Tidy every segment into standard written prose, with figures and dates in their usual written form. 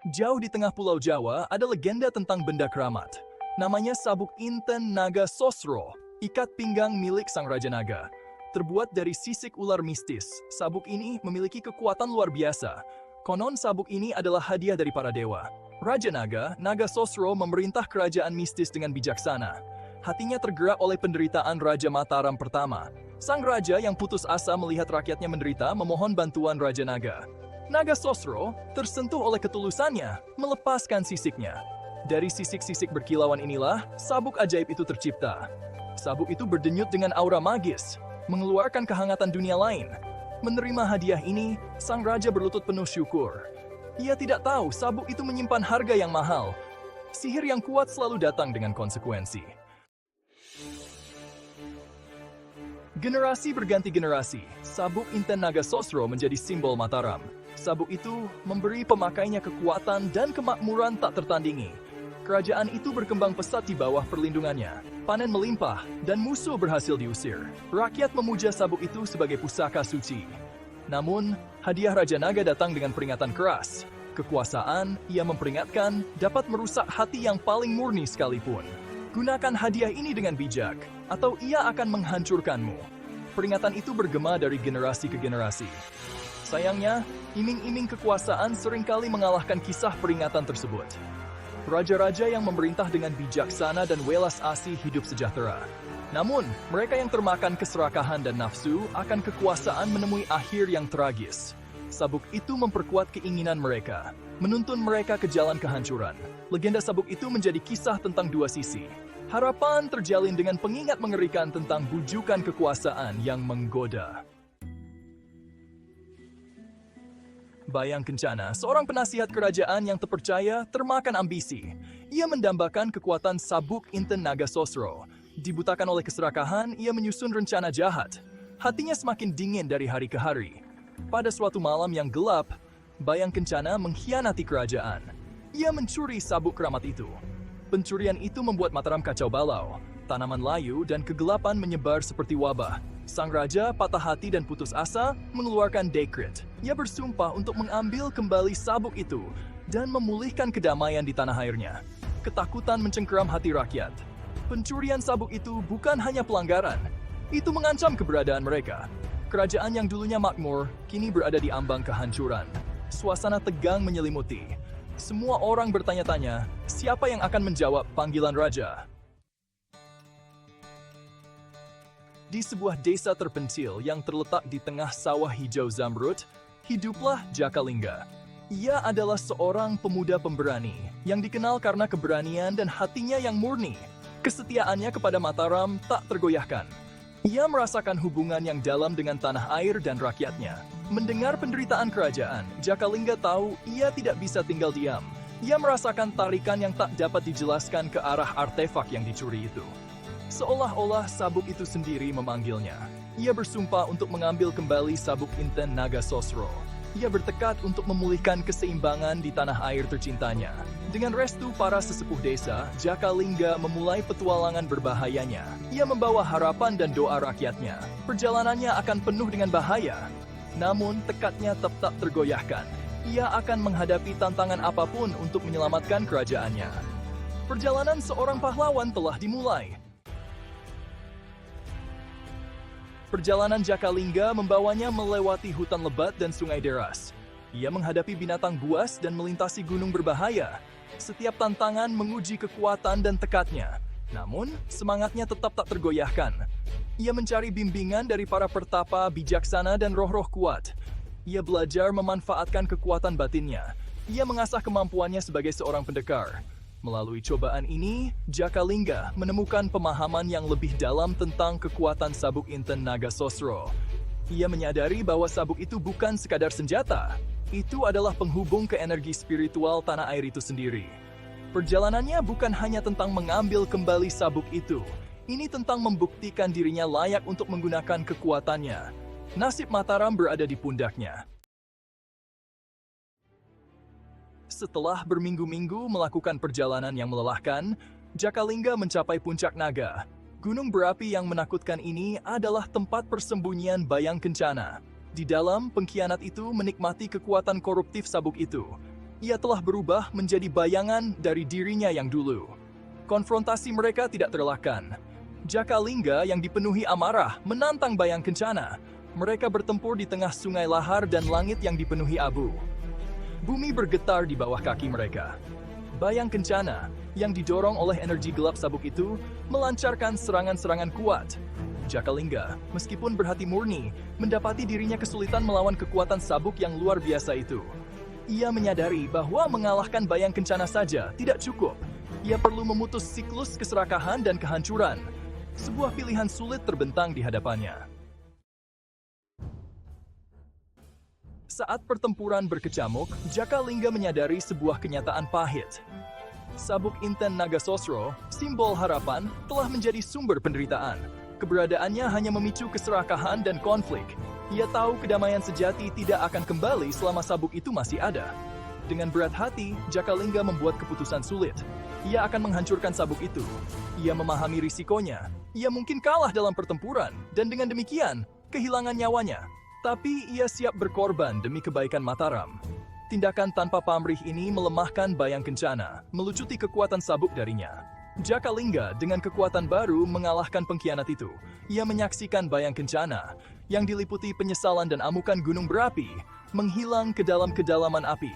Jauh di tengah Pulau Jawa ada legenda tentang benda keramat. Namanya Sabuk Inten Naga Sosro, ikat pinggang milik Sang Raja Naga. Terbuat dari sisik ular mistis, sabuk ini memiliki kekuatan luar biasa. Konon sabuk ini adalah hadiah dari para dewa. Raja Naga, Naga Sosro memerintah kerajaan mistis dengan bijaksana. Hatinya tergerak oleh penderitaan Raja Mataram pertama. Sang raja yang putus asa melihat rakyatnya menderita memohon bantuan Raja Naga. Naga Sosro tersentuh oleh ketulusannya, melepaskan sisiknya. Dari sisik-sisik berkilauan inilah, sabuk ajaib itu tercipta. Sabuk itu berdenyut dengan aura magis, mengeluarkan kehangatan dunia lain. Menerima hadiah ini, sang raja berlutut penuh syukur. Ia tidak tahu sabuk itu menyimpan harga yang mahal. Sihir yang kuat selalu datang dengan konsekuensi. Generasi berganti generasi, sabuk Inten Naga Sosro menjadi simbol Mataram. Sabuk itu memberi pemakainya kekuatan dan kemakmuran tak tertandingi. Kerajaan itu berkembang pesat di bawah perlindungannya. Panen melimpah dan musuh berhasil diusir. Rakyat memuja sabuk itu sebagai pusaka suci. Namun, hadiah Raja Naga datang dengan peringatan keras. Kekuasaan, ia memperingatkan, dapat merusak hati yang paling murni sekalipun. Gunakan hadiah ini dengan bijak, atau ia akan menghancurkanmu. Peringatan itu bergema dari generasi ke generasi. Sayangnya, iming-iming kekuasaan seringkali mengalahkan kisah peringatan tersebut. Raja-raja yang memerintah dengan bijaksana dan welas asih hidup sejahtera. Namun, mereka yang termakan keserakahan dan nafsu akan kekuasaan menemui akhir yang tragis. Sabuk itu memperkuat keinginan mereka, menuntun mereka ke jalan kehancuran. Legenda sabuk itu menjadi kisah tentang dua sisi. Harapan terjalin dengan pengingat mengerikan tentang bujukan kekuasaan yang menggoda. Bayang Kencana, seorang penasihat kerajaan yang terpercaya termakan ambisi. Ia mendambakan kekuatan sabuk Inten Naga Sosro. Dibutakan oleh keserakahan, ia menyusun rencana jahat. Hatinya semakin dingin dari hari ke hari. Pada suatu malam yang gelap, Bayang Kencana mengkhianati kerajaan. Ia mencuri sabuk keramat itu. Pencurian itu membuat Mataram kacau balau. Tanaman layu dan kegelapan menyebar seperti wabah. Sang raja patah hati dan putus asa mengeluarkan dekret. Ia bersumpah untuk mengambil kembali sabuk itu dan memulihkan kedamaian di tanah airnya. Ketakutan mencengkeram hati rakyat. Pencurian sabuk itu bukan hanya pelanggaran, itu mengancam keberadaan mereka. Kerajaan yang dulunya makmur, kini berada di ambang kehancuran. Suasana tegang menyelimuti. Semua orang bertanya-tanya, siapa yang akan menjawab panggilan raja? Di sebuah desa terpencil yang terletak di tengah sawah hijau zamrud, hiduplah Jakalingga. Ia adalah seorang pemuda pemberani yang dikenal karena keberanian dan hatinya yang murni. Kesetiaannya kepada Mataram tak tergoyahkan. Ia merasakan hubungan yang dalam dengan tanah air dan rakyatnya. Mendengar penderitaan kerajaan, Jakalingga tahu ia tidak bisa tinggal diam. Ia merasakan tarikan yang tak dapat dijelaskan ke arah artefak yang dicuri itu. Seolah-olah sabuk itu sendiri memanggilnya. Ia bersumpah untuk mengambil kembali sabuk Inten Naga Sosro. Ia bertekad untuk memulihkan keseimbangan di tanah air tercintanya. Dengan restu para sesepuh desa, Jakalingga memulai petualangan berbahayanya. Ia membawa harapan dan doa rakyatnya. Perjalanannya akan penuh dengan bahaya. Namun, tekadnya tetap tergoyahkan. Ia akan menghadapi tantangan apapun untuk menyelamatkan kerajaannya. Perjalanan seorang pahlawan telah dimulai. Perjalanan Jakalingga membawanya melewati hutan lebat dan sungai deras. Ia menghadapi binatang buas dan melintasi gunung berbahaya. Setiap tantangan menguji kekuatan dan tekadnya. Namun, semangatnya tetap tak tergoyahkan. Ia mencari bimbingan dari para pertapa, bijaksana, dan roh-roh kuat. Ia belajar memanfaatkan kekuatan batinnya. Ia mengasah kemampuannya sebagai seorang pendekar. Melalui cobaan ini, Jakalingga menemukan pemahaman yang lebih dalam tentang kekuatan sabuk Inten Naga Sosro. Ia menyadari bahwa sabuk itu bukan sekadar senjata. Itu adalah penghubung ke energi spiritual tanah air itu sendiri. Perjalanannya bukan hanya tentang mengambil kembali sabuk itu. Ini tentang membuktikan dirinya layak untuk menggunakan kekuatannya. Nasib Mataram berada di pundaknya. Setelah berminggu-minggu melakukan perjalanan yang melelahkan, Jakalingga mencapai puncak naga. Gunung berapi yang menakutkan ini adalah tempat persembunyian Bayang Kencana. Di dalam, pengkhianat itu menikmati kekuatan koruptif sabuk itu. ia telah berubah menjadi bayangan dari dirinya yang dulu. Konfrontasi mereka tidak terelakkan. Jakalingga yang dipenuhi amarah menantang Bayang Kencana. Mereka bertempur di tengah sungai lahar dan langit yang dipenuhi abu. Bumi bergetar di bawah kaki mereka. Bayang Kencana yang didorong oleh energi gelap sabuk itu melancarkan serangan-serangan kuat. Jakalingga, meskipun berhati murni, mendapati dirinya kesulitan melawan kekuatan sabuk yang luar biasa itu. Ia menyadari bahwa mengalahkan Bayang Kencana saja tidak cukup. Ia perlu memutus siklus keserakahan dan kehancuran. Sebuah pilihan sulit terbentang di hadapannya. Saat pertempuran berkecamuk, Jakalingga menyadari sebuah kenyataan pahit. Sabuk Inten Naga Sosro, simbol harapan, telah menjadi sumber penderitaan. Keberadaannya hanya memicu keserakahan dan konflik. Ia tahu kedamaian sejati tidak akan kembali selama sabuk itu masih ada. Dengan berat hati, Jakalingga membuat keputusan sulit. Ia akan menghancurkan sabuk itu. Ia memahami risikonya. Ia mungkin kalah dalam pertempuran, dan dengan demikian, kehilangan nyawanya. Tapi ia siap berkorban demi kebaikan Mataram. Tindakan tanpa pamrih ini melemahkan Bayang Kencana, melucuti kekuatan sabuk darinya. Jakalingga dengan kekuatan baru mengalahkan pengkhianat itu. Ia menyaksikan Bayang Kencana yang diliputi penyesalan dan amukan gunung berapi, menghilang ke dalam kedalaman api.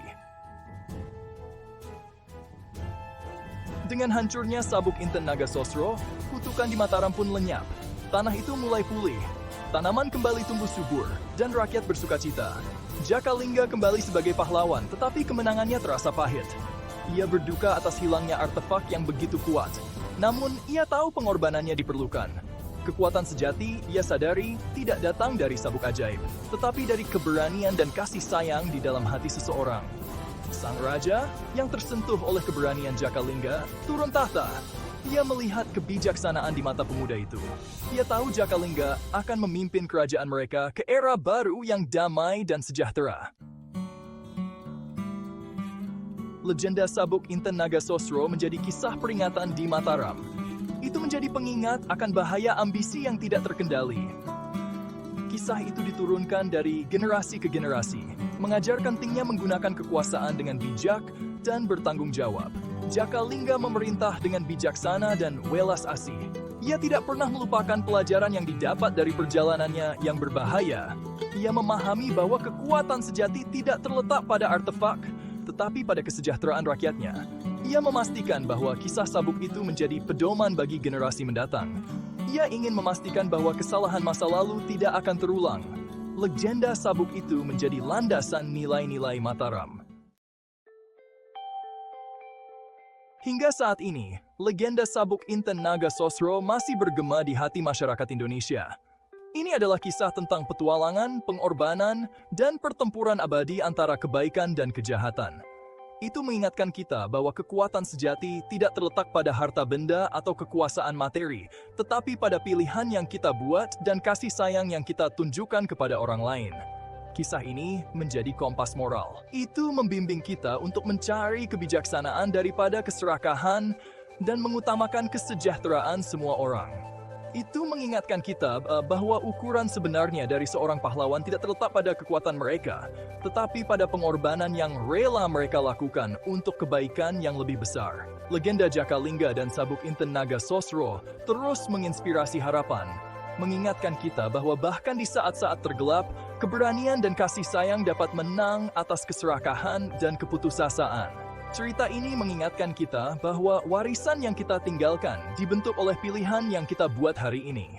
Dengan hancurnya sabuk Inten Naga Sosro, kutukan di Mataram pun lenyap. Tanah itu mulai pulih. Tanaman kembali tumbuh subur, dan rakyat bersukacita. Jakalingga kembali sebagai pahlawan, tetapi kemenangannya terasa pahit. Ia berduka atas hilangnya artefak yang begitu kuat. Namun, ia tahu pengorbanannya diperlukan. Kekuatan sejati, ia sadari, tidak datang dari sabuk ajaib, tetapi dari keberanian dan kasih sayang di dalam hati seseorang. Sang raja, yang tersentuh oleh keberanian Jakalingga, turun tahta. Ia melihat kebijaksanaan di mata pemuda itu. Ia tahu Jakalingga akan memimpin kerajaan mereka ke era baru yang damai dan sejahtera. Legenda sabuk Inten Naga Sosro menjadi kisah peringatan di Mataram. Itu menjadi pengingat akan bahaya ambisi yang tidak terkendali. Kisah itu diturunkan dari generasi ke generasi, mengajarkan pentingnya menggunakan kekuasaan dengan bijak dan bertanggung jawab. Jakalingga memerintah dengan bijaksana dan welas asih. Ia tidak pernah melupakan pelajaran yang didapat dari perjalanannya yang berbahaya. Ia memahami bahwa kekuatan sejati tidak terletak pada artefak, tetapi pada kesejahteraan rakyatnya. Ia memastikan bahwa kisah sabuk itu menjadi pedoman bagi generasi mendatang. Ia ingin memastikan bahwa kesalahan masa lalu tidak akan terulang. Legenda sabuk itu menjadi landasan nilai-nilai Mataram. Hingga saat ini, legenda sabuk Inten Naga Sosro masih bergema di hati masyarakat Indonesia. Ini adalah kisah tentang petualangan, pengorbanan, dan pertempuran abadi antara kebaikan dan kejahatan. Itu mengingatkan kita bahwa kekuatan sejati tidak terletak pada harta benda atau kekuasaan materi, tetapi pada pilihan yang kita buat dan kasih sayang yang kita tunjukkan kepada orang lain. Kisah ini menjadi kompas moral. Itu membimbing kita untuk mencari kebijaksanaan daripada keserakahan dan mengutamakan kesejahteraan semua orang. Itu mengingatkan kita bahwa ukuran sebenarnya dari seorang pahlawan tidak terletak pada kekuatan mereka, tetapi pada pengorbanan yang rela mereka lakukan untuk kebaikan yang lebih besar. Legenda Jakalingga dan sabuk Inten Naga Sosro terus menginspirasi harapan, mengingatkan kita bahwa bahkan di saat-saat tergelap, keberanian dan kasih sayang dapat menang atas keserakahan dan keputusasaan. Cerita ini mengingatkan kita bahwa warisan yang kita tinggalkan dibentuk oleh pilihan yang kita buat hari ini.